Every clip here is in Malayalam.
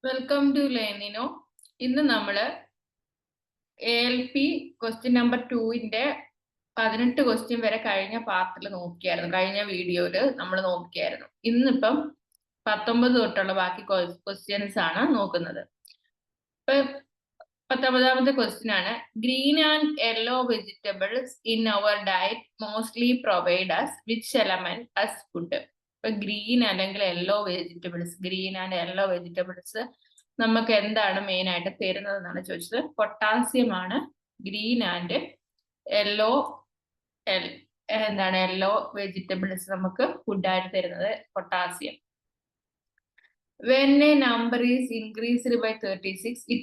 Welcome to Learnino. ഇന്ന് നമ്മൾ ALP ക്വസ്റ്റ്യൻ നമ്പർ 2ന്റെ 18 ക്വസ്റ്റ്യൻ വരെ കഴിഞ്ഞ പാർട്ടിൽ നോക്കിയായിരുന്നു. കഴിഞ്ഞ വീഡിയോയിൽ നമ്മൾ നോക്കിയായിരുന്നു. ഇന്നിപ്പം 19 തൊട്ടുള്ള ബാക്കി ക്വസ്റ്റ്യൻസ് ആണ് നോക്കുന്നത്. ഇപ്പൊ 19ാമത്തെ ക്വസ്റ്റ്യൻ ആണ്, green and yellow vegetables in our diet mostly provide us which element as food. ഇപ്പൊ ഗ്രീൻ അല്ലെങ്കിൽ yellow vegetables, green and yellow vegetables നമുക്ക് എന്താണ് മെയിൻ ആയിട്ട് തരുന്നത് എന്നാണ് ചോദിച്ചത്. പൊട്ടാസ്യം ആണ് green and yellow yellow vegetables നമുക്ക് ഫുഡായിട്ട് തരുന്നത് potassium. When a number is increased by 36, it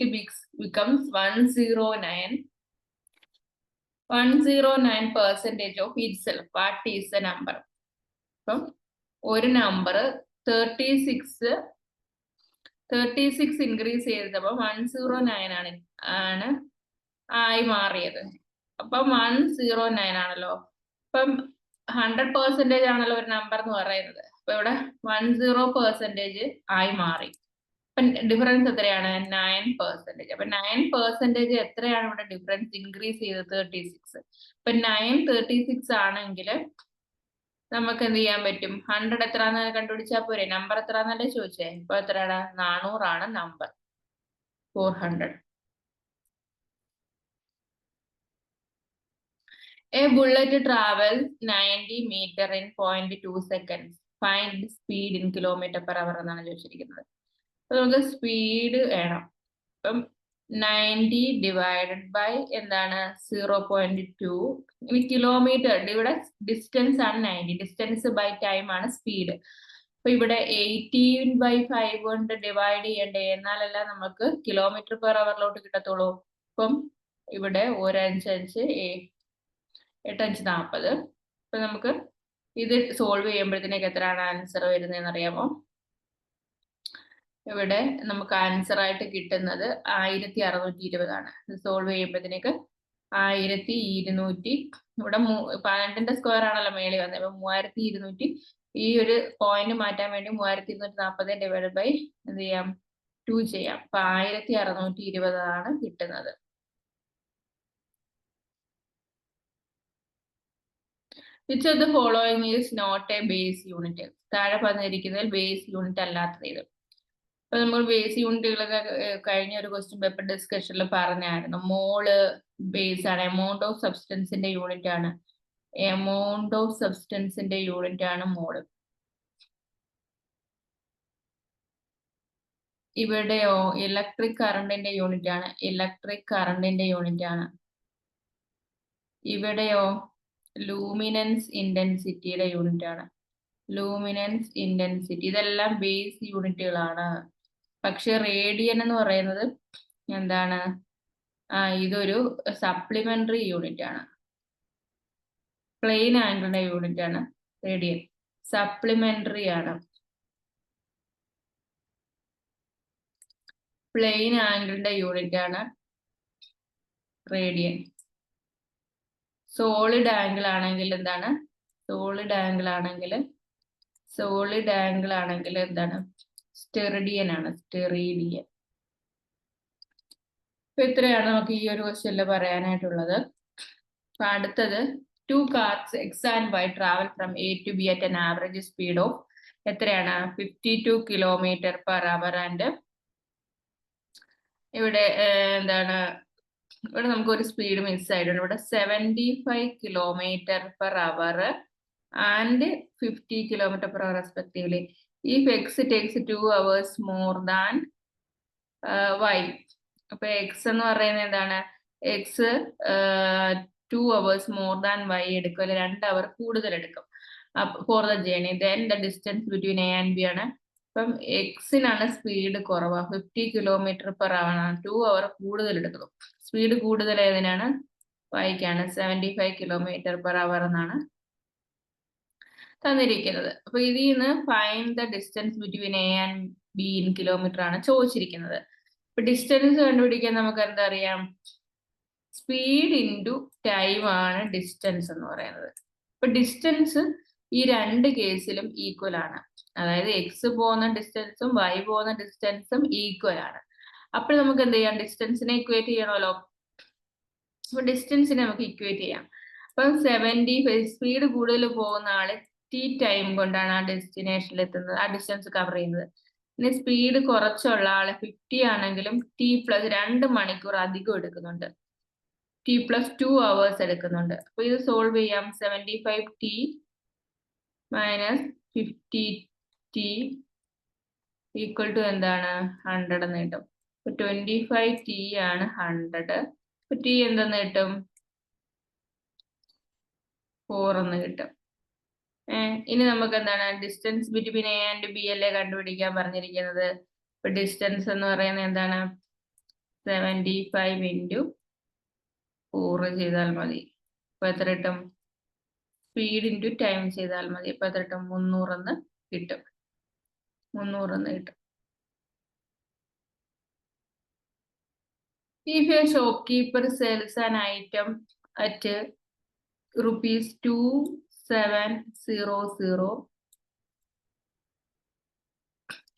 becomes 109% of itself. What is the number? അപ്പം ഒരു നമ്പർ 36 ഇൻക്രീസ് ചെയ്തപ്പോൾ 109 ആണ് ആയി മാറിയത്. അപ്പം 109 ആണല്ലോ. അപ്പം 100% ആണല്ലോ ഒരു നമ്പർ എന്ന് പറയുന്നത്. അപ്പൊ ഇവിടെ 10% ആയി മാറി. അപ്പം ഡിഫറൻസ് എത്രയാണ്? 9%. അപ്പൊ 9% എത്രയാണ് ഇവിടെ ഡിഫറൻസ് ഇൻക്രീസ് ചെയ്തത്? 36. അപ്പൊ 936 ആണെങ്കിൽ നമുക്ക് എന്ത് ചെയ്യാൻ പറ്റും? 100 എത്രാന്ന് കണ്ടുപിടിച്ചാൽ പോരെ? നമ്പർ എത്രാന്നല്ലേ ചോദിച്ചേ. ഇപ്പൊ എത്രയാണ്? 400 ആണ് number. 400. A bullet travels 90 meter in 0.2 seconds. Find speed in km/h എന്നാണ് ചോദിച്ചിരിക്കുന്നത്. അപ്പൊ നമുക്ക് സ്പീഡ് വേണം. അപ്പം 90 ഡിവൈഡഡ് ബൈ എന്താണ്? 0.2. ഇനി കിലോമീറ്റർ, ഇവിടെ ഡിസ്റ്റൻസ് ആണ് 90. ഡിസ്റ്റൻസ് ബൈ ടൈം ആണ് സ്പീഡ്. അപ്പൊ ഇവിടെ 18/5 കൊണ്ട് ഡിവൈഡ് ചെയ്യണ്ടേ, എന്നാലല്ല നമുക്ക് km/h കിട്ടത്തുള്ളൂ. അപ്പം ഇവിടെ 8×5=40. അപ്പൊ നമുക്ക് ഇത് സോൾവ് ചെയ്യുമ്പോഴത്തേക്ക് എത്രയാണ് ആൻസർ വരുന്നതെന്ന് അറിയാമോ? ഇവിടെ നമുക്ക് ആൻസർ ആയിട്ട് കിട്ടുന്നത് 1620 ആണ്. സോൾവ് ചെയ്യുമ്പോഴത്തേക്ക് 1200. ഇവിടെ 12ന്റെ സ്ക്വയർ ആണല്ലോ മേളിൽ വന്നത്. അപ്പൊ 3200. ഈ ഒരു പോയിന്റ് മാറ്റാൻ വേണ്ടി 3240 ഡിവൈഡ് ബൈ എന്ത് ചെയ്യാം? 2 ചെയ്യാം. അപ്പൊ 1620 ആണ് കിട്ടുന്നത്. Which of the following is not a base unit? താഴെ പറഞ്ഞിരിക്കുന്നതിൽ ബേസ് യൂണിറ്റ് അല്ലാത്തത് ഇത്. അപ്പൊ നമ്മൾ ബേസ് യൂണിറ്റുകളൊക്കെ കഴിഞ്ഞ ഒരു ക്വസ്റ്റ്യൻ പേപ്പർ ഡിസ്കഷനിൽ പറഞ്ഞായിരുന്നു. മോള് ബേസ് ആണ്. എമൗണ്ട് ഓഫ് സബ്സ്റ്റൻസിന്റെ യൂണിറ്റ് ആണ്. എമൗണ്ട് ഓഫ് സബ്സ്റ്റൻസിന്റെ യൂണിറ്റ് ആണ് മോള്. ഇവിടെയോ ഇലക്ട്രിക് കറണ്ടിന്റെ യൂണിറ്റ് ആണ്. ഇലക്ട്രിക് കറണ്ടിന്റെ യൂണിറ്റ് ആണ്. ഇവിടെയോ ലൂമിനൻസ് ഇന്റൻസിറ്റിയുടെ യൂണിറ്റ് ആണ്. Luminance intensity. ഇതെല്ലാം ബേസ് യൂണിറ്റുകളാണ്. പക്ഷെ റേഡിയൻ എന്ന് പറയുന്നത് എന്താണ്? ഇതൊരു സപ്ലിമെന്ററി യൂണിറ്റ് ആണ്. പ്ലെയിൻ ആംഗിളിന്റെ യൂണിറ്റ് ആണ് റേഡിയൻ. സപ്ലിമെന്ററി ആണ്. പ്ലെയിൻ ആംഗിളിന്റെ യൂണിറ്റ് ആണ് റേഡിയൻ. സോളിഡ് ആംഗിൾ ആണെങ്കിൽ എന്താണ്? സോളിഡ് ആംഗിൾ ആണെങ്കിൽ എന്താണ്? സ്റ്റെറിഡിയൻ ആണ്. സ്റ്റെറീഡിയൻ. അപ്പൊ ഇത്രയാണ് നമുക്ക് ഈ ഒരു ക്വസ്റ്റ്യനിൽ പറയാനായിട്ടുള്ളത്. അപ്പൊ അടുത്തത്, 2 cars X and Y travel from A to B at an average speed of എത്രയാണ്? 52 km/h. ആൻഡ് ഇവിടെ എന്താണ്? ഇവിടെ നമുക്ക് ഒരു സ്പീഡ് മിസ് ആയിട്ടുണ്ട്. ഇവിടെ 75 km/h and 50 km/h respectively. If X takes 2 hours more than Y. അപ്പൊ എക്സ് എന്ന് പറയുന്നത് എന്താണ്? X 2 hours more than Y എടുക്കും, അല്ലെ 2 hour കൂടുതൽ എടുക്കും for the journey. Then the distance between A and B ആണ്. അപ്പം എക്സിനാണ് സ്പീഡ് കുറവ്. 50 km/h ആണ്. 2 hour കൂടുതൽ എടുക്കും. സ്പീഡ് കൂടുതൽ ഏതിനാണ്? Yക്കാണ്. 75 km/h എന്നാണ് തന്നിരിക്കുന്നത്. അപ്പൊ ഇതിൽ നിന്ന് find the distance between A and B in kilometre ആണ് ചോദിച്ചിരിക്കുന്നത്. ഇപ്പൊ ഡിസ്റ്റൻസ് കണ്ടുപിടിക്കാൻ നമുക്ക് എന്താ അറിയാം? സ്പീഡ് ഇൻറ്റു ടൈം ആണ് ഡിസ്റ്റൻസ് എന്ന് പറയുന്നത്. ഇപ്പൊ ഡിസ്റ്റൻസ് ഈ രണ്ട് കേസിലും ഈക്വൽ ആണ്. അതായത് എക്സ് പോകുന്ന ഡിസ്റ്റൻസും വൈ പോകുന്ന ഡിസ്റ്റൻസും ഈക്വൽ ആണ്. അപ്പോൾ നമുക്ക് എന്ത് ചെയ്യാം? ഡിസ്റ്റൻസിനെ ഇക്വേറ്റ് ചെയ്യണമല്ലോ. അപ്പൊ ഡിസ്റ്റൻസിനെ നമുക്ക് ഇക്വേറ്റ് ചെയ്യാം. അപ്പം 75 സ്പീഡ് കൂടുതൽ പോകുന്ന ആള് ടി ടൈം കൊണ്ടാണ് ആ ഡെസ്റ്റിനേഷനിൽ എത്തുന്നത്, ആ ഡിസ്റ്റൻസ് കവർ ചെയ്യുന്നത്. ഇനി സ്പീഡ് കുറച്ചുള്ള ആള് 50 ആണെങ്കിലും ടി പ്ലസ് 2 മണിക്കൂർ അധികം എടുക്കുന്നുണ്ട്, ടി പ്ലസ് 2 hours എടുക്കുന്നുണ്ട്. അപ്പൊ ഇത് സോൾവ് ചെയ്യാം. 75t minus 50t equal to എന്താണ്? 100 എന്ന് കിട്ടും. അപ്പൊ 25t ആണ് 100. അപ്പൊ t എന്തെന്ന് കിട്ടും? 4 എന്ന് കിട്ടും. ഇനി നമുക്ക് എന്താണ്? Distance between A and B അല്ലേ കണ്ടുപിടിക്കാൻ പറഞ്ഞിരിക്കുന്നത്. ഇപ്പൊ ഡിസ്റ്റൻസ് എന്ന് പറയുന്നത് എന്താണ്? 75 ഇൻറ്റു 4 ചെയ്താൽ മതി. അപ്പൊ എത്ര കിട്ടും? സ്പീഡ് ഇൻറ്റു ടൈം ചെയ്താൽ മതി. അപ്പൊ എത്ര കിട്ടും? 300 എന്ന് കിട്ടും. 300 എന്ന് കിട്ടും. If a shopkeeper sells an item at rupees 2700,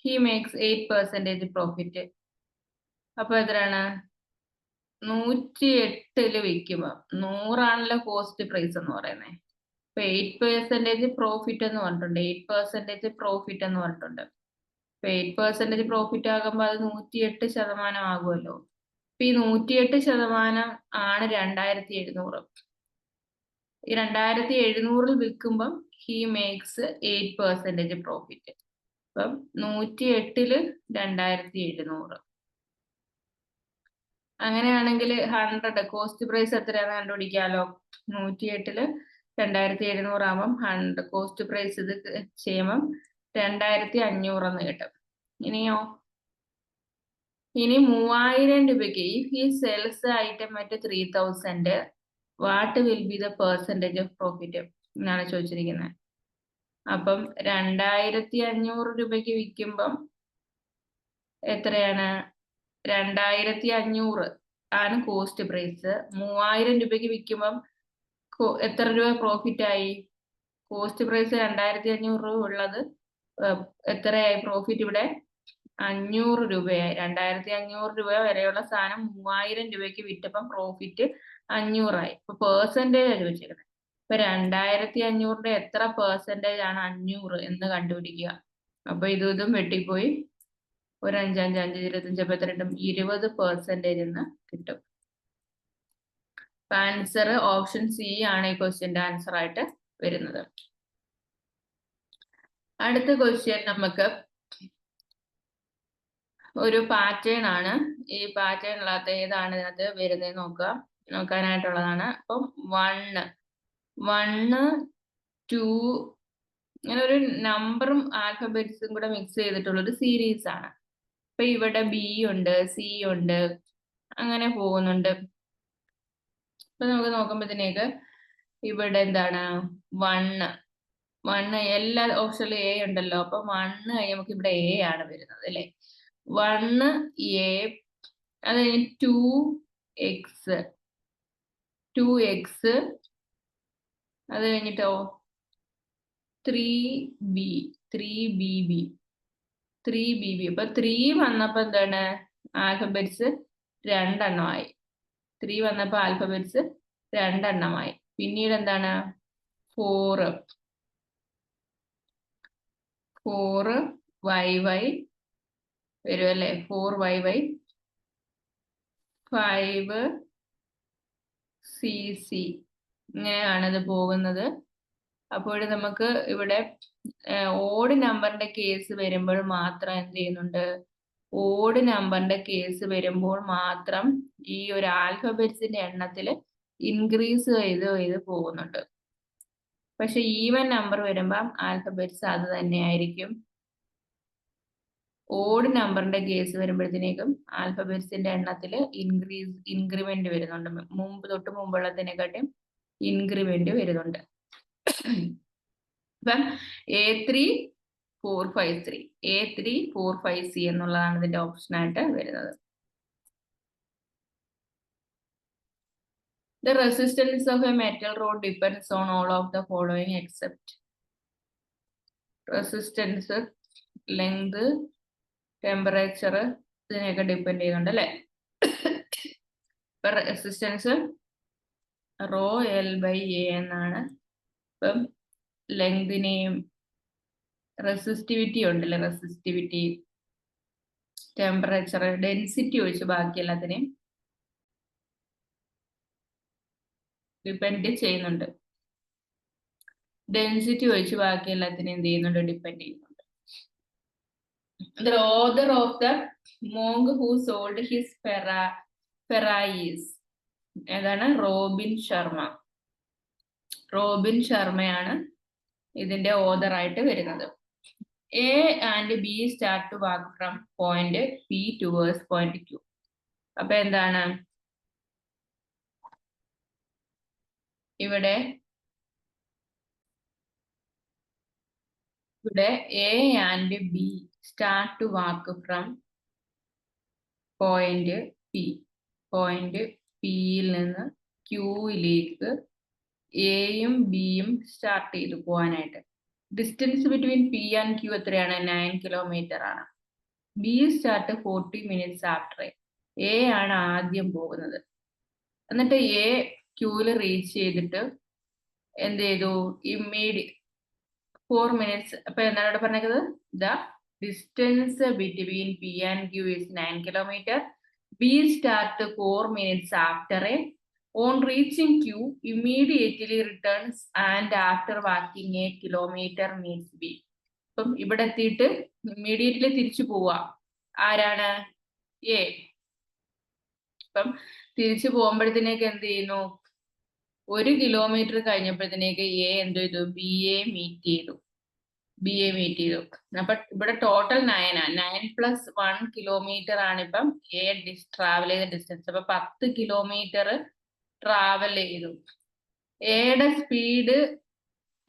he makes 8% profit. അപ്പൊ എത്രയാണ്? 108 വിൽക്കുമ്പോ 100 കോസ്റ്റ് പ്രൈസ് എന്ന് പറയുന്നത്. ഇപ്പൊ 8% പ്രോഫിറ്റ് എന്ന് പറഞ്ഞിട്ടുണ്ട്. 8% പ്രോഫിറ്റ് എന്ന് പറഞ്ഞിട്ടുണ്ട്. ഇപ്പൊ 8% പ്രോഫിറ്റ് ആകുമ്പോ അത് 108% ആകുമല്ലോ. ഇപ്പൊ ഈ 108% ആണ് 2700. ഈ 2700 വിൽക്കുമ്പം ഹി മേക്സ് 8% പ്രോഫിറ്റ്. അപ്പം 108 2700. അങ്ങനെയാണെങ്കിൽ 100 കോസ്റ്റ് പ്രൈസ് എത്രയാണെന്ന് കണ്ടുപിടിക്കാലോ. 108 2700 ആകുമ്പം 100 കോസ്റ്റ് പ്രൈസ് ഇത് ചെയ്യുമ്പം 2500 എന്ന് കിട്ടും. ഇനിയോ? ഇനി 3000 രൂപയ്ക്ക് if he cells item at 3000, what will be the percentage of profit എന്നാണ് ചോദിച്ചിരിക്കുന്നത്. അപ്പം 2500 രൂപയ്ക്ക് വിൽക്കുമ്പം എത്രയാണ്? 2500 ആണ് കോസ്റ്റ് പ്രൈസ്. 3000 രൂപയ്ക്ക് വിൽക്കുമ്പം എത്ര രൂപ പ്രോഫിറ്റ് ആയി? കോസ്റ്റ് പ്രൈസ് 2500 രൂപ ഉള്ളത് എത്രയായി പ്രോഫിറ്റ്? ഇവിടെ 500 രൂപയായി. 2500 രൂപ വരെയുള്ള സാധനം 3000 രൂപയ്ക്ക് വിറ്റപ്പം പ്രോഫിറ്റ് 500 ആയി. ഇപ്പൊ പെർസെൻറ്റേജ് ആണ് ചോദിച്ചിരിക്കുന്നത്. ഇപ്പൊ 2500 എത്ര പെർസെൻറ്റേജ് ആണ് 500 എന്ന് കണ്ടുപിടിക്കുക. അപ്പൊ ഇതും വെട്ടിപ്പോയി. ഒരു 5 5 5 25 അപ്പൊ എത്ര കിട്ടും? 20% എന്ന് കിട്ടും. ആൻസർ ഓപ്ഷൻ സി ആണ് ഈ ക്വസ്റ്റ്യന്റെ ആൻസർ ആയിട്ട് വരുന്നത്. അടുത്ത ക്വസ്റ്റ്യൻ നമുക്ക് ഒരു പാറ്റേൺ ആണ്. ഈ പാറ്റേണിനകത്ത് ഏതാണ് ഇതിനകത്ത് വരുന്നത് നോക്കാനായിട്ടുള്ളതാണ്. അപ്പം 1 2 ഇങ്ങനെ ഒരു നമ്പറും ആൽഫബറ്റ്സും കൂടെ മിക്സ് ചെയ്തിട്ടുള്ള ഒരു സീരീസ് ആണ്. അപ്പൊ ഇവിടെ ബി ഉണ്ട്, സി ഉണ്ട്, അങ്ങനെ പോകുന്നുണ്ട്. അപ്പൊ നമുക്ക് നോക്കുമ്പോഴത്തേക്ക് ഇവിടെ എന്താണ്? 1 എല്ലാ ഓപ്ഷനിലും എ ഉണ്ടല്ലോ. അപ്പൊ 1 നമുക്ക് ഇവിടെ എ ആണ് വരുന്നത് അല്ലെ. 1 എ, അത് കഴിഞ്ഞ് 2x, അത് കഴിഞ്ഞിട്ടോ 3b, 3bb. അപ്പൊ 3 വന്നപ്പോ എന്താണ്? ആൽഫബറ്റ്സ് 2 എണ്ണമായി. 3 വന്നപ്പോ ആൽഫബറ്റ്സ് 2 എണ്ണമായി. പിന്നീട് എന്താണ്? 4 yy വരും അല്ലെ. 4yy, 5 cc, ഇങ്ങനെയാണ് ഇത് പോകുന്നത്. അപ്പോൾ നമുക്ക് ഇവിടെ ഓഡ് നമ്പറിന്റെ കേസ് വരുമ്പോൾ മാത്രം എന്ത് ചെയ്യുന്നുണ്ട്? ഓഡ് നമ്പറിന്റെ കേസ് വരുമ്പോൾ മാത്രം ഈ ഒരു ആൽഫബറ്റ്സിന്റെ എണ്ണത്തിൽ ഇൻക്രീസ് ചെയ്ത് പോകുന്നുണ്ട്. പക്ഷെ ഈവൻ നമ്പർ വരുമ്പം ആൽഫബറ്റ്സ് അത് തന്നെയായിരിക്കും. ഓഡ് നമ്പറിന്റെ കേസ് വരുമ്പോഴത്തേക്കും ആൽഫബറ്റ്സിന്റെ എണ്ണത്തിൽ ഇൻക്രിമെന്റ് വരുന്നുണ്ട്. തൊട്ട് മുമ്പുള്ളതിനെക്കാട്ടും ഇൻക്രിമെന്റ് വരുന്നുണ്ട്. അപ്പം A3 4 5 3, A3 4 5 C എന്നുള്ളതാണ് ഇതിന്റെ ഓപ്ഷൻ ആയിട്ട് വരുന്നത്. The resistance of a metal rod depends on all of the following except resistance, length, temperature ഇതിനെയൊക്കെ ഡിപ്പെൻഡ് ചെയ്യുന്നുണ്ട് അല്ലെ. ഇപ്പൊ resistance rho L by A എന്നാണ്. ഇപ്പം ലെങ്തിനെയും റെസിസ്റ്റിവിറ്റി ഉണ്ടല്ലേ, റെസിസ്റ്റിവിറ്റി, ടെമ്പറേച്ചർ, ഡെൻസിറ്റി ഒഴിച്ച് ബാക്കി എല്ലാത്തിനെയും ഡിപ്പെൻഡ് ചെയ്യുന്നുണ്ട്. ഡെൻസിറ്റി ഒഴിച്ച് ബാക്കി എല്ലാത്തിനെയും എന്ത് ചെയ്യുന്നുണ്ട്, ഡിപ്പെൻഡ് ചെയ്യുന്നുണ്ട്. The author of the monk who sold his Ferraris ഏതാണ്, റോബിൻ ശർമ്മ. റോബിൻ ശർമ്മയാണ് ഇതിന്റെ ഓതർ ആയിട്ട് വരുന്നത്. A and B start to walk from point P towards point Q. അപ്പൊ എന്താണ് ഇവിടെ A and B start to walk from point P. Point പിയിൽ നിന്ന് ക്യൂയിലേക്ക് എയും ബിയും സ്റ്റാർട്ട് ചെയ്ത് പോകാനായിട്ട്. Distance between P and Q എത്രയാണ്, 9 കിലോമീറ്റർ ആണ്. B start 40 minutes after. A ആണ് ആദ്യം പോകുന്നത്. എന്നിട്ട് എ ക്യൂവിൽ റീച്ച് ചെയ്തിട്ട് എന്ത് ചെയ്തു, ഇമ്മീഡിയറ്റ് 4 minutes. അപ്പൊ എന്താണ് ഇവിടെ പറഞ്ഞത്, the distance between P and Q is 9 kilometer. B start 4 minutes after A. On reaching Q, immediately returns and after walking a kilometer meets B. അപ്പം ഇവിടെ എത്തിയിട്ട് ഇമ്മീഡിയറ്റ്ലി തിരിച്ചു പോവാ. ആരാണ്, എ. അപ്പം തിരിച്ചു പോകുമ്പോഴത്തേക്ക് എന്ത് ചെയ്യുന്നു, 1 kilometer കഴിഞ്ഞപ്പോഴത്തേക്ക് എ എന്ത് ചെയ്തു, ബി എ മീറ്റ് ചെയ്തു. അപ്പൊ ഇവിടെ ടോട്ടൽ 9 ആണ്. 9 + 1 kilometer ആണ് ഇപ്പം എ ട്രാവൽ ചെയ്ത ഡിസ്റ്റൻസ്. അപ്പൊ 10 kilometer ട്രാവൽ ചെയ്തു. എയുടെ speed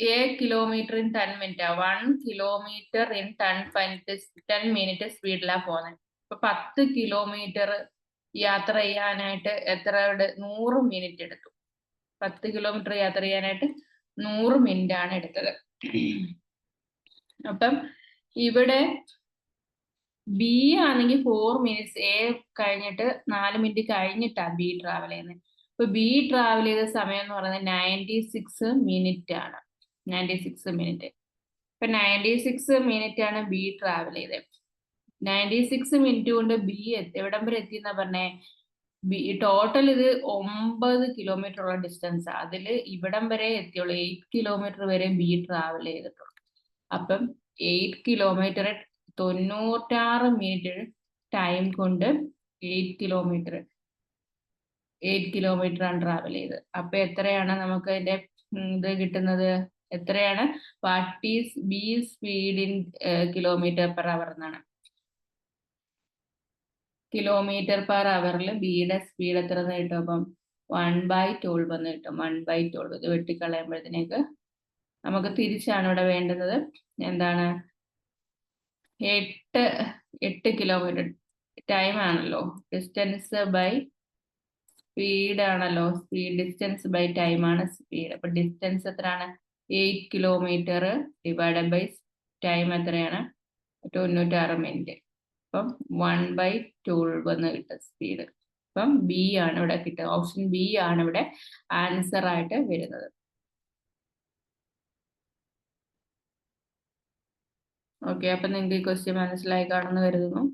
A kilometre in 10 minutes, 1 kilometer in 10 minutes സ്പീഡിലാണ് പോകുന്നത്. ഇപ്പൊ 10 kilometer യാത്ര ചെയ്യാനായിട്ട് എത്ര 100 minutes എടുത്തു. 10 kilometer യാത്ര ചെയ്യാനായിട്ട് 100 minutes ആണ് എടുത്തത്. അപ്പം ഇവിടെ ബി ആണെങ്കിൽ 4 minutes, എ കഴിഞ്ഞിട്ട് 4 minutes കഴിഞ്ഞിട്ടാണ് ബി ട്രാവൽ ചെയ്യുന്നത്. ഇപ്പൊ ബി ട്രാവൽ ചെയ്ത സമയം എന്ന് പറയുന്നത് 96 minutes ആണ്. 96 minutes. ഇപ്പൊ 96 minutes ആണ് ബി ട്രാവൽ ചെയ്തത്. 96 minutes കൊണ്ട് ബി എവിടം വരെ എത്തി എന്നാ പറഞ്ഞേ, ബി ടോട്ടൽ ഇത് 9 kilometer ഉള്ള ഡിസ്റ്റൻസ്. അതില് ഇവിടം വരെ എത്തിയുള്ളൂ, 8 kilometer വരെ ബി ട്രാവൽ ചെയ്തിട്ടുള്ളൂ. അപ്പം 8 kilometer 96 minutes ടൈം കൊണ്ട് 8 kilometer ആണ് ട്രാവൽ ചെയ്ത്. അപ്പൊ എത്രയാണ് നമുക്ക് അതിന്റെ ഇത് കിട്ടുന്നത്, എത്രയാണ്, what is B speed in km/h എന്നാണ്. km/h ബിയുടെ സ്പീഡ് എത്ര കിട്ടും, അപ്പം 1/12 എന്ന് കിട്ടും. 1/12 ഇത് വെട്ടിക്കളയുമ്പോഴത്തേക്ക് നമുക്ക് തിരിച്ചാണ് ഇവിടെ വേണ്ടുന്നത്. എന്താണ്, 8 kilometer ടൈം ആണല്ലോ, ഡിസ്റ്റൻസ് ബൈ സ്പീഡ് ആണല്ലോ, ഡിസ്റ്റൻസ് ബൈ ടൈം ആണ് സ്പീഡ്. അപ്പൊ ഡിസ്റ്റൻസ് എത്രയാണ്, 8 kilometer ഡിവൈഡഡ് ബൈ ടൈം എത്രയാണ്, 96 minutes. അപ്പം 1/12 എന്ന് കിട്ടും സ്പീഡ്. അപ്പം ബി ആണ് ഇവിടെ കിട്ടുക. ഓപ്ഷൻ ബി ആണ് ഇവിടെ ആൻസർ ആയിട്ട് വരുന്നത്. ഓക്കെ, അപ്പൊ നിങ്ങൾക്ക് ഈ ക്വസ്റ്റ്യൻ മനസ്സിലായി കാണുന്നു കരുതുന്നു.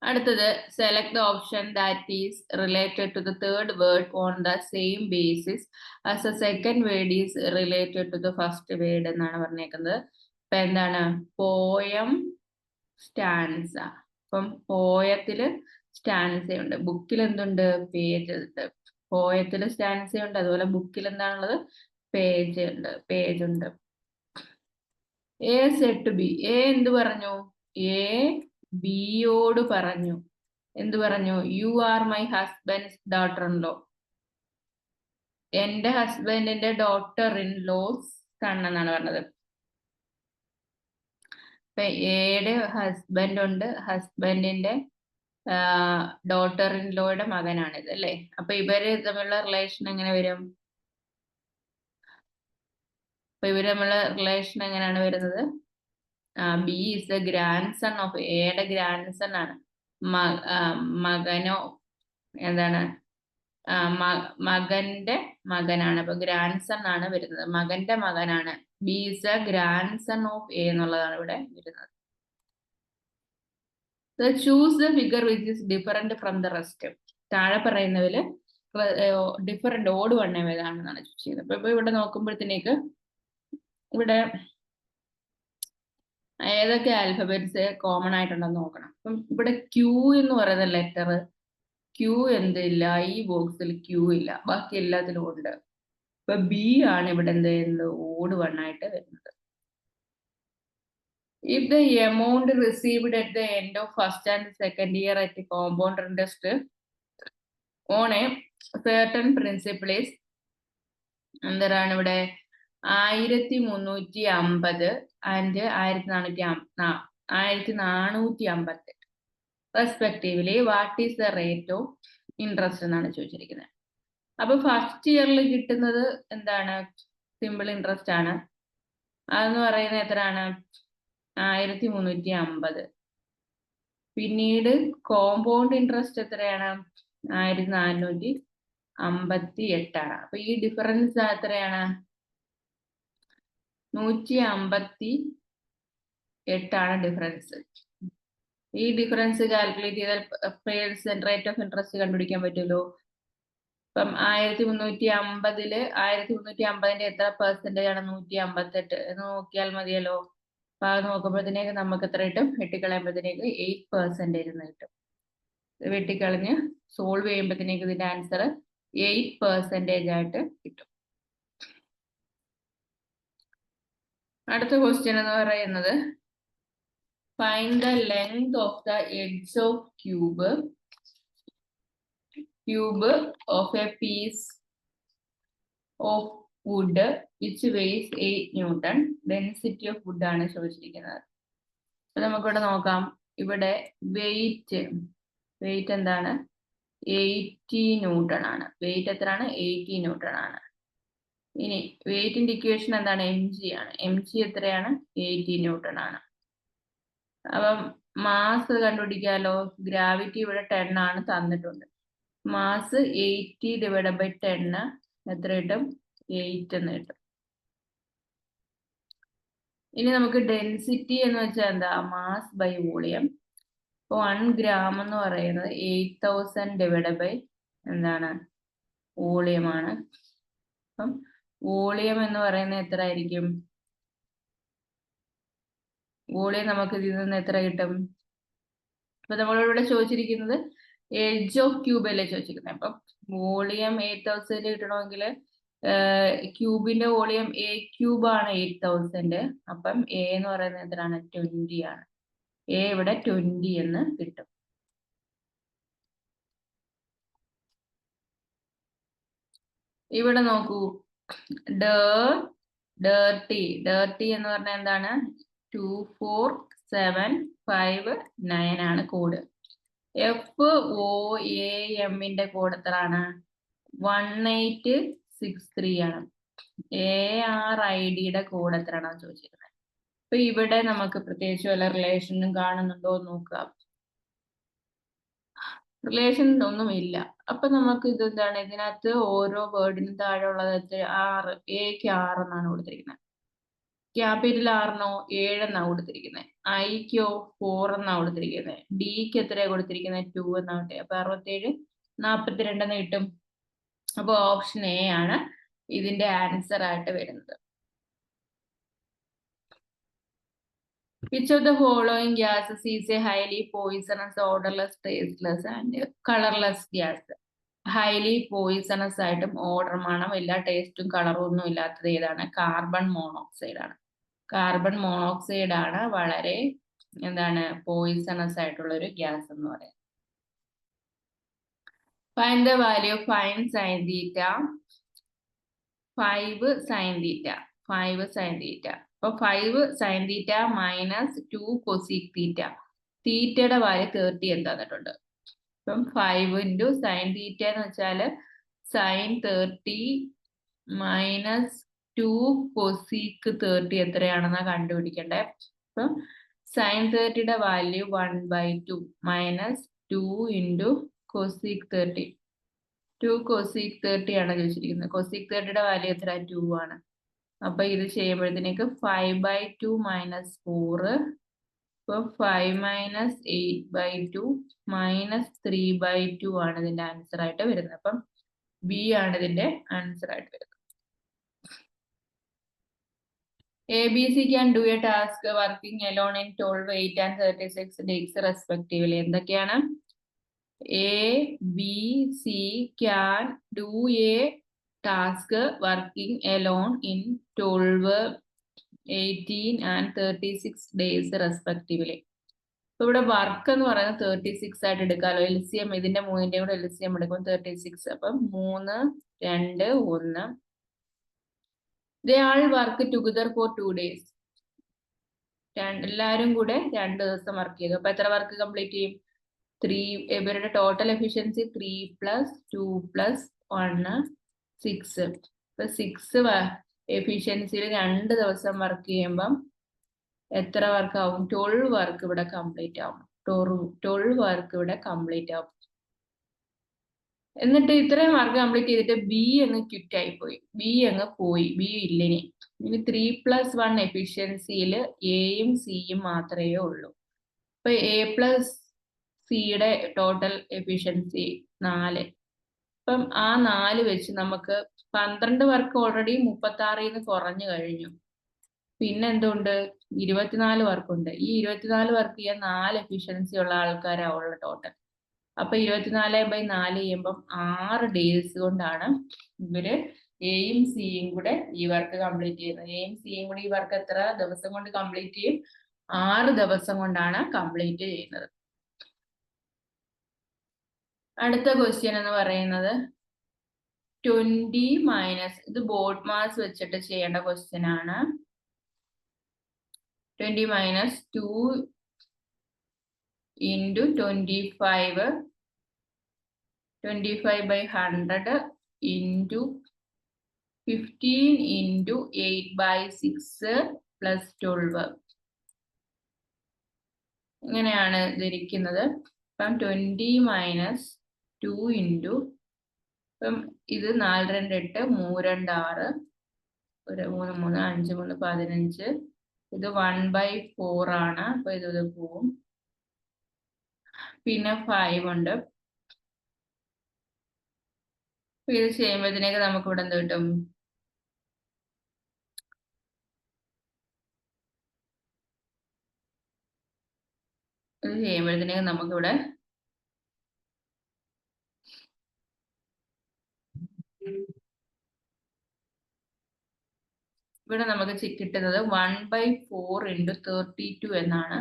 അടുത്തത്, select the option that is related to the third word on the same basis as a second word is related to the first word എന്നാണ് പറഞ്ഞേക്കുന്നത്. അപ്പൊ എന്താണ്, പോയം, സ്റ്റാൻസ. അപ്പം പോയത്തില് സ്റ്റാൻസയുണ്ട്, ബുക്കിൽ എന്തുണ്ട്, പേജ് ഉണ്ട്. പോയത്തില് സ്റ്റാൻസയുണ്ട്, അതുപോലെ ബുക്കിൽ എന്താണുള്ളത്, പേജ് ഉണ്ട്. A said to B, A എന്ത് പറഞ്ഞു, എ ബിയോട് പറഞ്ഞു, എന്ത് പറഞ്ഞു, you are my husband's daughter in law. എന്റെ ഹസ്ബൻഡിന്റെ ഡോട്ടർ ഇൻ ലോസ് സൺ എന്നാണ് പറഞ്ഞത്. അപ്പൊ എയുടെ ഹസ്ബൻഡ് ഉണ്ട്, ഹസ്ബൻഡിന്റെ ഡോട്ടർ ഇൻ ലോയുടെ മകനാണിത് അല്ലേ. അപ്പൊ ഇവര് തമ്മിലുള്ള റിലേഷൻ എങ്ങനെ വരും? അപ്പൊ ഇവര് തമ്മിലുള്ള റിലേഷൻ എങ്ങനെയാണ് വരുന്നത്? B is the grand son of എയുടെ ഗ്രാൻഡ് സൺ ആണ്. മകനോ എന്താണ് മകന്റെ മകനാണ്. അപ്പൊ ഗ്രാൻഡ് സൺ ആണ് വരുന്നത്, മകന്റെ മകനാണ്. B is the grand son of A എന്നുള്ളതാണ് ഇവിടെ വരുന്നത്. Choose the figure which is different from the rest. താഴെ പറയുന്നതില് ഡിഫറെന്റ് ഓട് വണ്ണം ഏതാണെന്നാണ് ചൂസ് ചെയ്യുന്നത്. അപ്പൊ ഇവിടെ നോക്കുമ്പോഴത്തേക്ക് ഇവിടെ ഏതൊക്കെ ആൽഫബറ്റ്സ് കോമൺ ആയിട്ടുണ്ടെന്ന് നോക്കണം. അപ്പം ഇവിടെ ക്യൂ എന്ന് പറയുന്ന ലെറ്റർ, ക്യൂ എന്തില്ല, ഈ ബോക്സിൽ ക്യൂ ഇല്ല, ബാക്കി എല്ലാത്തിലും ഉണ്ട്. അപ്പൊ ബി ആണ് ഇവിടെ എന്ത് ചെയ്യുന്നത്, ഓട് വണ്ണായിട്ട് വരുന്നത്. If the amount received at the end of first and second year at the compound interest on a certain principle is എന്താണ് ഇവിടെ 1350 and 1450 respectively what is the rate of interest എന്നാണ് ചോദിച്ചിരിക്കുന്നത്. അപ്പൊ ഫസ്റ്റ് ഇയറിൽ കിട്ടുന്നത് എന്താണ്, സിമ്പിൾ ഇൻട്രസ്റ്റ് ആണ്. അതെന്ന് പറയുന്നത് എത്രയാണ്, 1350. പിന്നീട് കോമ്പൗണ്ട് ഇൻട്രസ്റ്റ് എത്രയാണ്, 1458 ആണ്. അപ്പൊ ഈ ഡിഫറൻസ് എത്രയാണ്, 158 ഡിഫറൻസ്. ഈ ഡിഫറൻസ് കാൽക്കുലേറ്റ് ചെയ്താൽ റേറ്റ് ഓഫ് ഇൻട്രസ്റ്റ് കണ്ടുപിടിക്കാൻ പറ്റുമല്ലോ. ഇപ്പം 1350 1350ന്റെ എത്ര പെർസെന്റേജ് ആണ്, 158 എന്ന് നോക്കിയാൽ മതിയല്ലോ. അപ്പൊ അത് നോക്കുമ്പോഴത്തേക്ക് നമുക്ക് എത്ര കിട്ടും, വെട്ടിക്കളയുമ്പോഴത്തേക്ക് 8% എന്ന് കിട്ടും. വെട്ടിക്കളഞ്ഞ് സോൾവ് ചെയ്യുമ്പോഴത്തേക്ക് ഇതിന്റെ ആൻസർ 8% ആയിട്ട് കിട്ടും. അടുത്ത ക്വസ്റ്റ്യൻ എന്ന് പറയുന്നത് find the length of the edge of cube of a piece of wood which weighs 8 newton. Density of wood ആണ് ചോദിച്ചിരിക്കുന്നത്. അപ്പൊ നമുക്കിവിടെ നോക്കാം. ഇവിടെ വെയിറ്റ് എന്താണ്, 80 ന്യൂട്ടൺ ആണ്. വെയിറ്റ് എത്രയാണ്, 80 ന്യൂട്ടൺ ആണ്. ഇനി വെയിറ്റിന്റെ ഇക്വേഷൻ എന്താണ്, mg ആണ്. mg എത്രയാണ്, 80 ന്യൂട്ടൺ ആണ്. അപ്പം മാസ് കണ്ടുപിടിക്കാലോ. ഗ്രാവിറ്റി ഇവിടെ 10 ആണ് തന്നിട്ടുണ്ട്. മാസ് 80 ഡിവൈഡ് ബൈ 10 എത്ര കിട്ടും, 8 എന്ന് കിട്ടും. ഇനി നമുക്ക് ഡെൻസിറ്റി എന്ന് വെച്ചാൽ എന്താ, മാസ് ബൈ വോളിയം. 1 ഗ്രാം എന്ന് പറയുന്നത് 8000 ഡിവൈഡ് ബൈ എന്താണ്, വോളിയം ആണ്. അപ്പം വോളിയം എന്ന് പറയുന്നത് എത്ര ആയിരിക്കും, വോളിയം നമുക്ക് ഇതിൽ നിന്ന് എത്ര കിട്ടും. അപ്പൊ നമ്മളിവിടെ ചോദിച്ചിരിക്കുന്നത് എഡ്ജ് ഓഫ് ക്യൂബ് അല്ലേ ചോദിച്ചിരിക്കുന്നത്. അപ്പം വോളിയം 8000 കിട്ടണമെങ്കിൽ ക്യൂബിന്റെ വോളിയം a ക്യൂബ് ആണ് 8000. അപ്പം a എന്ന് പറയുന്നത് എത്രയാണ്, 20 ആണ്. a ഇവിടെ 20 എന്ന് കിട്ടും. ഇവിടെ നോക്കൂ, ഡേർട്ടി എന്ന് പറഞ്ഞാൽ എന്താണ്, 24759 ആണ് കോഡ്. FOAMന്റെ കോഡ് എത്രയാണ്, 1863 ആണ്. ARIDയുടെ കോഡ് എത്രയാണെന്ന് ചോദിച്ചിരുന്നത്. അപ്പൊ ഇവിടെ നമുക്ക് പ്രത്യേകിച്ച് വല്ല റിലേഷനും കാണുന്നുണ്ടോ എന്ന് നോക്കുക. റിലേഷൻ ഒന്നും ഇല്ല. അപ്പൊ നമുക്ക് ഇത് എന്താണ്, ഇതിനകത്ത് ഓരോ വേർഡിനും താഴെ ഉള്ളത് 6, എക്ക് 6 എന്നാണ് കൊടുത്തിരിക്കുന്നത്. ക്യാപിറ്റൽ ആറിനോ 7 എന്നാണ് കൊടുത്തിരിക്കുന്നത്. ഐക്കോ 4 എന്നാണ് കൊടുത്തിരിക്കുന്നത്. ഡിക്ക് എത്രയാണ് കൊടുത്തിരിക്കുന്നത്, 2 എന്നാവട്ടെ. അപ്പൊ 67 42 എന്ന് കിട്ടും. അപ്പൊ ഓപ്ഷൻ എ ആണ് ഇതിന്റെ ആൻസർ ആയിട്ട് വരുന്നത്. Which of the following gases is a highly poisonous, odorless, tasteless and colorless gas? Highly poisonous ആയിട്ടും ഓർഡർ മണം ഇല്ല, ടേസ്റ്റും കളറും ഒന്നും ഇല്ലാത്തത് ഏതാണ്, കാർബൺ മോണോക്സൈഡ് ആണ്. കാർബൺ മോണോക്സൈഡ് ആണ് വളരെ എന്താണ്, പോയിസണസ് ആയിട്ടുള്ള ഒരു ഗ്യാസ് എന്ന് പറയുന്നത്. Find the value of sin θ, 5 sin θ. അപ്പൊ 5 sin θ - 2 cosec θ. തീറ്റയുടെ വാല്യൂ 30 എന്ന് തന്നിട്ടുണ്ട്. ഇപ്പം 5 ഇൻറ്റു സൈൻ തീറ്റ എന്ന് വെച്ചാൽ സൈൻ 30 മൈനസ് 2 കൊസീക്ക് 30 എത്രയാണെന്നാണ് കണ്ടുപിടിക്കണ്ടേ. അപ്പം സൈൻ 30യുടെ value 1/2 minus 2 into cosec 30. 2 cosec 30 ആണ് ചോദിച്ചിരിക്കുന്നത്. കൊസീക്ക് 30യുടെ വാല്യൂ എത്ര? 2 ആണ്. അപ്പൊ ഇത് ചെയ്യുമ്പോഴത്തേക്ക് 5/2 മൈനസ് 4. ഇപ്പൊ 5 മൈനസ് 8/2 മൈനസ് 3/2 ആണ് ഇതിന്റെ ആൻസർ ആയിട്ട് വരുന്നത്. അപ്പം ബി ആണ് ഇതിന്റെ ആൻസർ ആയിട്ട് വരുന്നത്. ABC can do a task working alone in 12, 8 and 36 days respectively. എന്തൊക്കെയാണ്? ABC can do a task working alone in 12, 18 and 36 days respectively. അപ്പൊ ഇവിടെ വർക്ക് എന്ന് പറയുന്നത് 36 ആയിട്ട് എടുക്കാമല്ലോ. LCM ഇതിന്റെ മൂന്നിന്റെയും കൂടെ LCM എടുക്കുമ്പോൾ 36. അപ്പം 3, 2, 1. They all work together for 2 days. എല്ലാരും കൂടെ 2 ദിവസം വർക്ക് ചെയ്തു. അപ്പൊ എത്ര വർക്ക് കംപ്ലീറ്റ് ചെയ്യും? 3. ഇവരുടെ ടോട്ടൽ എഫിഷ്യൻസി 3 + 2 + 1 6. ഇപ്പൊ 6 എഫിഷ്യൻസിയിൽ 2 ദിവസം വർക്ക് ചെയ്യുമ്പം എത്ര വർക്ക് ആവും? 12 വർക്ക് ഇവിടെ കംപ്ലീറ്റ് ആവും. 12 വർക്ക് ഇവിടെ കംപ്ലീറ്റ് ആവും. എന്നിട്ട് ഇത്രയും വർക്ക് കംപ്ലീറ്റ് ചെയ്തിട്ട് ബി അങ്ങ് ക്വിറ്റ് ആയി പോയി. ബി അങ്ങ് പോയി. ബി ഇല്ലിനി. ഇനി 3 + 1 എഫിഷ്യൻസിയിൽ എയും സിയും മാത്രമേ ഉള്ളൂ. അപ്പൊ എ പ്ലസ് സിയുടെ ടോട്ടൽ എഫിഷ്യൻസി 4. അപ്പം ആ 4 വെച്ച് നമുക്ക് 12 വർക്ക് ഓൾറെഡി 36 കുറഞ്ഞു കഴിഞ്ഞു. പിന്നെ എന്തുണ്ട്? 24 വർക്കുണ്ട്. ഈ 24 വർക്ക് ചെയ്യാൻ 4 എഫിഷ്യൻസി ഉള്ള ആൾക്കാരാ ഉള്ള ടോട്ടൽ. അപ്പൊ 24/4 ചെയ്യുമ്പം 6 ഡേയ്സ് കൊണ്ടാണ് ഇവര് എയും സിയും കൂടെ ഈ വർക്ക് കംപ്ലീറ്റ് ചെയ്യുന്നത്. എയും സിയും കൂടെ ഈ വർക്ക് എത്ര ദിവസം കൊണ്ട് കംപ്ലീറ്റ് ചെയ്യും? 6 ദിവസം കൊണ്ടാണ് കംപ്ലീറ്റ് ചെയ്യുന്നത്. അടുത്ത ക്വസ്റ്റ്യൻ എന്ന് പറയുന്നത് 20 മൈനസ്, ഇത് ബോട്ട് മാസ് വെച്ചിട്ട് ചെയ്യേണ്ട ക്വസ്റ്റ്യൻ ആണ്. 20 minus 2 into 25, 25/100 into 15 into 8/6 plus 12. ഇങ്ങനെയാണ് ഇതിരിക്കുന്നത്. അപ്പം 20 മൈനസ് 2 ഇൻറ്റു, ഇപ്പം ഇത് 4 2 8, 3 2 6, 1 3 3 5 3 15. ഇത് 1/4 ആണ്. അപ്പൊ ഇത് പോവും. പിന്നെ 5 ഉണ്ട്. ഇത് ചെയ്യുമ്പോഴത്തേക്ക് നമുക്ക് ഇവിടെ എന്ത് കിട്ടും? ഇത് ചെയ്യുമ്പോഴത്തേക്ക് നമുക്കിവിടെ നമുക്ക് കിട്ടുന്നത് 1/4 ഇൻറ്റു 32 എന്നാണ്.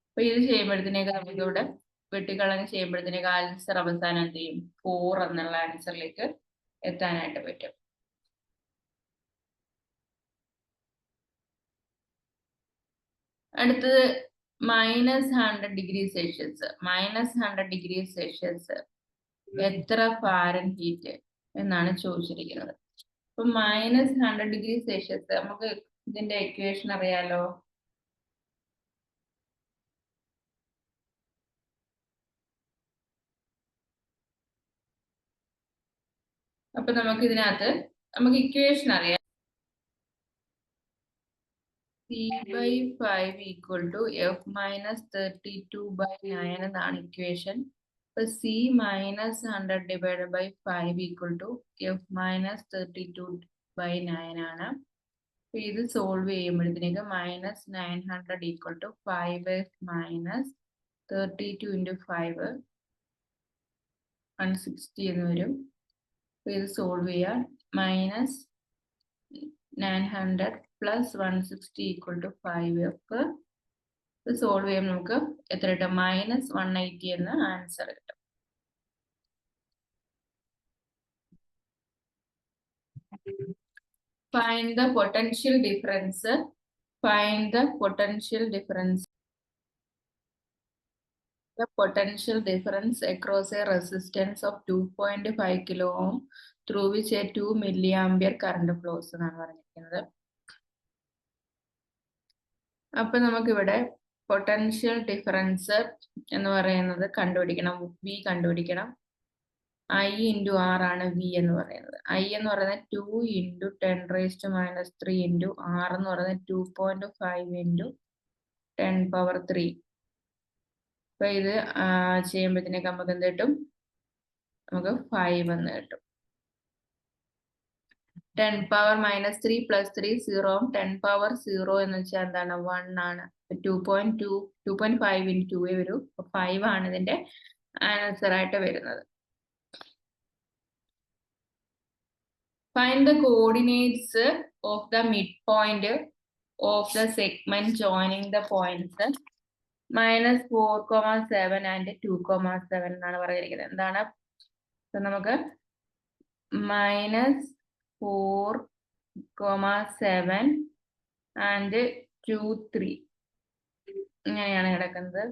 അപ്പൊ ഇത് ചെയ്യുമ്പോഴത്തേക്ക് നമുക്കിവിടെ വെട്ടിക്കളഞ്ഞ് ചെയ്യുമ്പോഴത്തേക്ക് ആൻസർ അവസാനം എന്ത് ചെയ്യും? 4 എന്നുള്ള ആൻസറിലേക്ക് എത്താനായിട്ട് പറ്റും. അടുത്തത് -100°C. -100°C എത്ര ഫാരൻഹീറ്റ് എന്നാണ് ചോദിച്ചിരിക്കുന്നത്. അപ്പൊ -100°C നമുക്ക് ഇതിന്റെ ഇക്വേഷൻ അറിയാലോ. അപ്പൊ നമുക്ക് ഇതിനകത്ത് ഇക്വേഷൻ അറിയാം. C/5 equal to F minus 32/9 എന്നാണ് ഇക്വേഷൻ. അപ്പൊ C minus 100 divided by 5 equal to F minus 32/9 ആണ്. അപ്പൊ ഇത് സോൾവ് ചെയ്യുമ്പോഴത്തേക്ക് -900 equal to 5F minus 32 into 5 160 എന്ന് വരും. അപ്പൊ ഇത് സോൾവ് ചെയ്യാം. -900 plus 160 equal to 5F. ഇത് സോൾവ് ചെയ്യുമ്പോൾ നമുക്ക് എത്ര കിട്ടും? -180 എന്ന ആൻസർ കിട്ടും. Find the potential difference. Find the potential difference The potential difference across a resistance of 2.5 kilo ohm through which a 2 milliampere current flows എന്നാണ് പറഞ്ഞിരിക്കുന്നത്. അപ്പൊ നമുക്കിവിടെ പൊട്ടൻഷ്യൽ ഡിഫറൻസ് എന്ന് പറയുന്നത് കണ്ടുപിടിക്കണം, വി കണ്ടുപിടിക്കണം. I into R ആണ് V എന്ന് പറയുന്നത്. I എന്ന് പറയുന്നത് 2 into 10⁻³ into R എന്ന് പറയുന്നത് 2.5 into 10⁻3. അപ്പൊ ഇത് ചെയ്യുമ്പോഴത്തേക്ക് നമുക്ക് എന്ത് കിട്ടും? നമുക്ക് 5 എന്ന് കിട്ടും. 10⁻³ + 3 0. 10⁻0 എന്ന് വെച്ചാൽ എന്താണ്? 1 ആണ്. 2.5 into 2 വരും. 5 ആണ് ഇതിന്റെ ആൻസർ ആയിട്ട് വരുന്നത്. Find the coordinates of the midpoint of the segment joining the points -4,7 and 2,7 എന്നാണ് പറഞ്ഞിരിക്കുന്നത്. എന്താണ്? നമുക്ക് -4,7 and 2,3 ഇങ്ങനെയാണ് കിടക്കുന്നത്.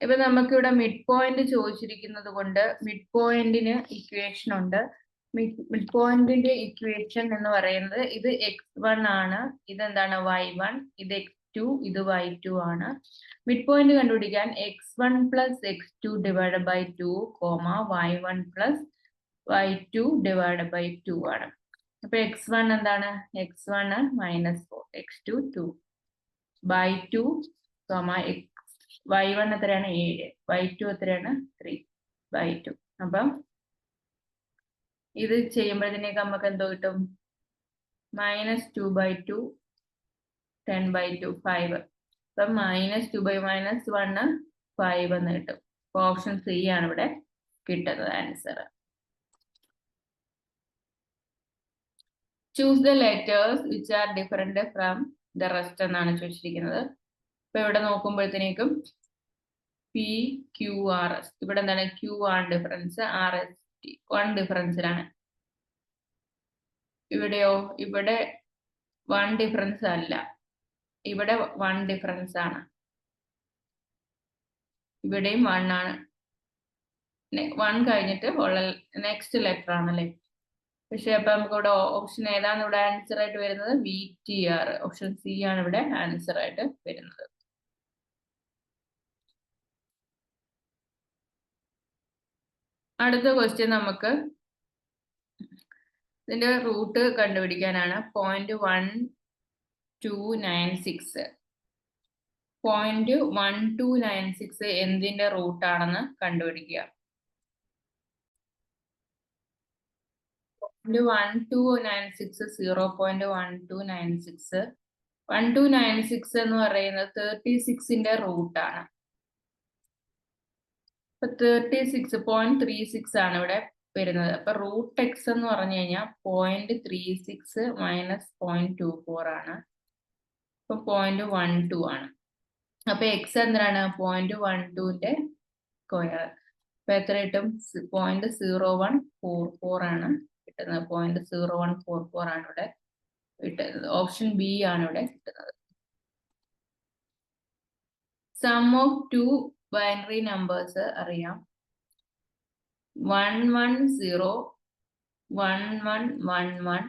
ഇപ്പൊ നമുക്കിവിടെ മിഡ് പോയിന്റ് ചോദിച്ചിരിക്കുന്നത് കൊണ്ട് മിഡ് പോയിന്റിന് ഇക്വേഷൻ ഉണ്ട്. മിഡ് പോയിന്റിന്റെ ഇക്വേഷൻ എന്ന് പറയുന്നത് ഇത് x1 ആണ്, ഇതെന്താണ് y1, ഇത് x2, ഇത് y2 ആണ്. മിഡ് പോയിന്റ് കണ്ടുപിടിക്കാൻ x1 + x2 divided by 2, y1 + y2 divided by 2 ആണ്. അപ്പൊ x1 എന്താണ്? x1 -4, x2 2 ബൈ 2, y1 എത്രയാണ്? 7, y2 എത്രയാണ്? 3 ബൈ 2. അപ്പം ഇത് ചെയ്യുമ്പോഴത്തേക്ക് നമുക്ക് എന്തോ കിട്ടും? -2/2, 10/2, 5. അപ്പം -2/-1 5 എന്ന് കിട്ടും. ഓപ്ഷൻ സി ആണ് ഇവിടെ കിട്ടുന്നത് answer. Choose the letters which are different from the rest എന്നാണ് ചോദിച്ചിരിക്കുന്നത്. അപ്പൊ ഇവിടെ നോക്കുമ്പോഴത്തേക്കും PQRS, ഇവിടെ എന്താണ്? Q ആണ് ഡിഫറൻസ്, RST 1 ഡിഫറൻസിലാണ്. ഇവിടെയോ? ഇവിടെ 1 ഡിഫറൻസ് അല്ല, ഇവിടെ 1 ഡിഫറൻസ് ആണ്. ഇവിടെയും 1 ആണ്. 1 കഴിഞ്ഞിട്ട് നെക്സ്റ്റ് ലെറ്റർ ആണല്ലേ. പക്ഷെ അപ്പൊ നമുക്ക് ഇവിടെ ഓപ്ഷൻ ഏതാണ് ഇവിടെ ആൻസർ ആയിട്ട് വരുന്നത്? VTR, ഓപ്ഷൻ സി ആണ് ഇവിടെ ആൻസർ ആയിട്ട് വരുന്നത്. അടുത്ത ക്വസ്റ്റ്യൻ നമുക്ക് ഇതിന്റെ റൂട്ട് കണ്ടുപിടിക്കാനാണ്. 0.1296. 0.1296 എന്തിന്റെ റൂട്ടാണെന്ന് കണ്ടുപിടിക്കുക. 0.1296 0.1296 1296 എന്ന് പറയുന്നത് 36ന്റെ റൂട്ടാണ്. 36.36 ആണ് ഇവിടെ വരുന്നത്. അപ്പൊ √x എന്ന് പറഞ്ഞു കഴിഞ്ഞാൽ 0.36 - 0.24 ആണ്. അപ്പൊ 0.12 ആണ്. അപ്പൊ x എന്താണ്? 0.12ന്റെ സ്ക്വയർ. അപ്പൊ എത്ര കിട്ടും? 0.0144 ആണ് കിട്ടുന്നത്. 0.0144 ആണ് ഇവിടെ കിട്ടുന്നത്. ഓപ്ഷൻ ബി ആണ് ഇവിടെ കിട്ടുന്നത്. സം ഓഫ് 2 ബൈനറി നമ്പേഴ്സ് അറിയാം. 110 1111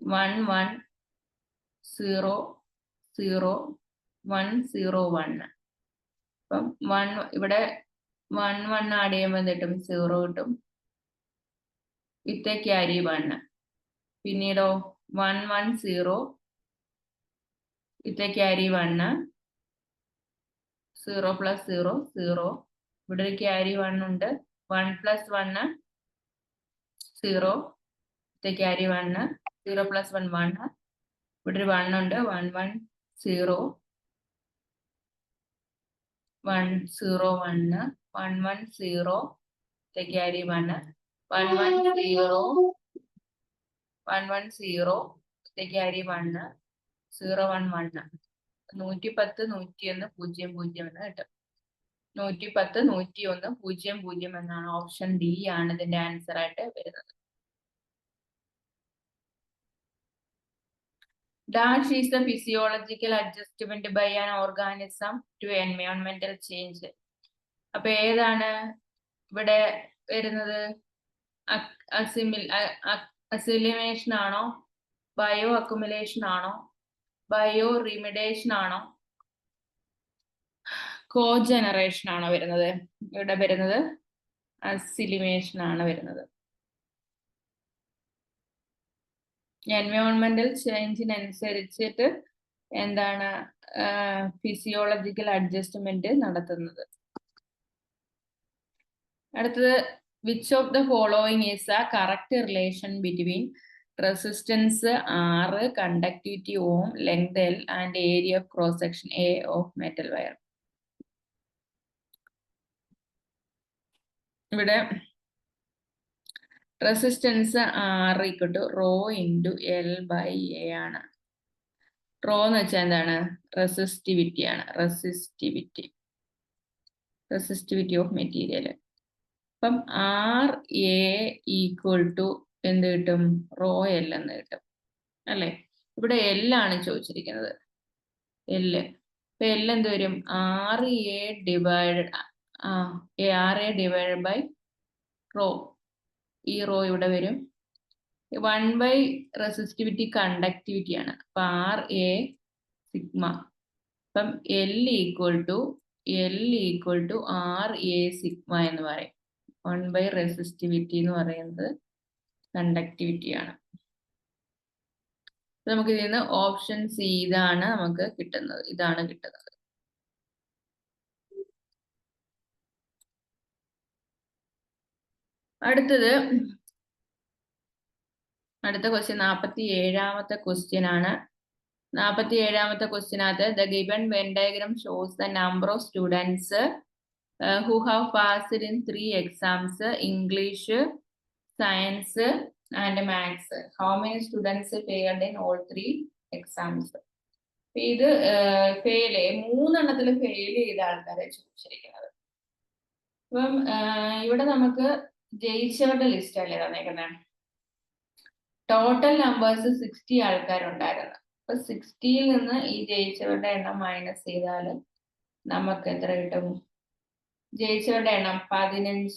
1100101. അപ്പം ഇവിടെ 11 ആഡ് ചെയ്യുമ്പോൾ കിട്ടും 0 കിട്ടും. വിത്ത് ക്യാരി 1. പിന്നീടോ 110 വിത്ത് ക്യാരി 1, 0 + 0 0. ഇവിടെ ഒരു ക്യാരി 1 ഉണ്ട്. 1 + 1 0, വിത്ത് ക്യാരി 1, 0 + 1 1. ഇവിടെ ഒരു 1 ഉണ്ട്. 110 101 110 വിത്ത് ക്യാരി 1, 110 110 വിത്ത് ക്യാരി 1, 011. 110 101 00 എന്ന് കിട്ടും. 110 101 00 എന്നാണ്. ഓപ്ഷൻ ഡി ആണ് ഇതിന്റെ ആൻസർ ആയിട്ട് വരുന്നത്. Dash is the physiological adjustment by an organism to environmental change. അപ്പൊ ഏതാണ് ഇവിടെ വരുന്നത്? അസിമിലേഷൻ ആണോ, ബയോ അക്യുമുലേഷൻ ആണോ, ബയോ റിമിഡേഷൻ ആണോ, കോജനറേഷൻ ആണോ വരുന്നത്? ഇവിടെ വരുന്നത് അസിലിമേഷൻ ആണ് വരുന്നത്. എൻവയോൺമെന്റൽ ചേഞ്ചിനനുസരിച്ചിട്ട് എന്താണ് ഫിസിയോളജിക്കൽ അഡ്ജസ്റ്റ്മെന്റ് നടത്തുന്നത്. അടുത്തത്, which of the following is a correct relation between resistance R, conductivity ohm, length L and area of cross section A of metal wire? ഇവിടെ resistance R rho into L by A ആണ്. റോ എന്ന് വെച്ചാൽ എന്താണ്? റെസിസ്റ്റിവിറ്റി ആണ്. Resistivity of material. അപ്പം RA ഈക്വൽ ടു എന്ത് കിട്ടും? റോ L എന്ന് കിട്ടും അല്ലെ? ഇവിടെ L ആണ് ചോദിച്ചിരിക്കുന്നത്. L എന്ത് വരും? RA divide by rho. ഈ റോ ഇവിടെ വരും. 1 ബൈ റെസിസ്റ്റിവിറ്റി കണ്ടക്ടിവിറ്റി ആണ്. അപ്പൊ RA സിഗ്മ. അപ്പം L equal to RA sigma എന്ന് പറയും. 1 ബൈ റെസിസ്റ്റിവിറ്റി എന്ന് പറയുന്നത് കണ്ടക്ടിവിറ്റി ആണ്. നമുക്ക് ഇതിൽ നിന്ന് ഓപ്ഷൻ സി ഇതാണ് നമുക്ക് കിട്ടുന്നത്. ഇതാണ് കിട്ടുന്നത്. അടുത്ത ക്വസ്റ്റ്യൻ 47ാമത്തെ ക്വസ്റ്റ്യൻ ആണ്. 47ാമത്തെ ക്വസ്റ്റ്യനകത്ത് the given when diagram shows the number of students who have passed in 3 exams, English, Science and Maths. How many students failed in all 3 exams? ഇത് മൂന്നെണ്ണത്തിൽ ഫെയിൽ ചെയ്ത ആൾക്കാരെ ചോദിച്ചിരിക്കുന്നത്. അപ്പം ഇവിടെ നമുക്ക് ജയിച്ചവരുടെ ലിസ്റ്റ് അല്ലേ തന്നേക്കുന്നത്. ടോട്ടൽ നമ്പേഴ്സ് 60 ആൾക്കാരുണ്ടായിരുന്നു. അപ്പൊ 60യിൽ നിന്ന് ഈ ജയിച്ചവരുടെ എണ്ണം മൈനസ് ചെയ്താൽ നമുക്ക് എത്ര കിട്ടും? ജയിച്ചവരുടെ എണ്ണം 15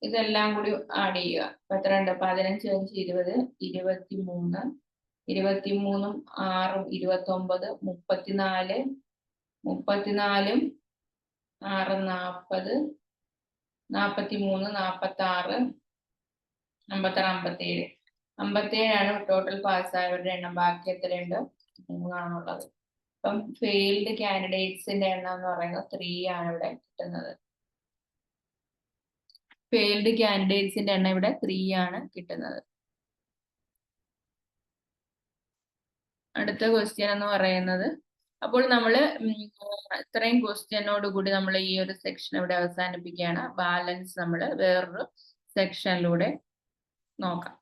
ഇതെല്ലാം കൂടി ആഡ് ചെയ്യുക. അപ്പൊ എത്ര ഉണ്ട്? 15 × 5 20, 23, 23ഉം 6ഉം 29, 34, 34ഉം 6ഉം 40, 43, 46, 56, 57 ടോട്ടൽ പാസ്സായവരുടെ എണ്ണം. ബാക്കി എത്രയുണ്ട്? 3 ആണുള്ളത്. അപ്പം ഫെയിൽഡ് കാൻഡിഡേറ്റ്സിന്റെ എണ്ണം എന്ന് പറയുന്നത് 3 ആണ് ഇവിടെ കിട്ടുന്നത്. ഫെയിൽഡ് കാൻഡിഡേറ്റ്സിന്റെ എണ്ണം ഇവിടെ 3 ആണ് കിട്ടുന്നത്. അടുത്ത ക്വസ്റ്റ്യൻ എന്ന് പറയുന്നത്, അപ്പോൾ നമ്മൾ ഇത്രയും ക്വസ്റ്റ്യനോട് കൂടി നമ്മൾ ഈ ഒരു സെക്ഷൻ ഇവിടെ അവസാനിപ്പിക്കുകയാണ്. ബാലൻസ് നമ്മൾ വേറൊരു സെക്ഷനിലൂടെ നോക്കാം.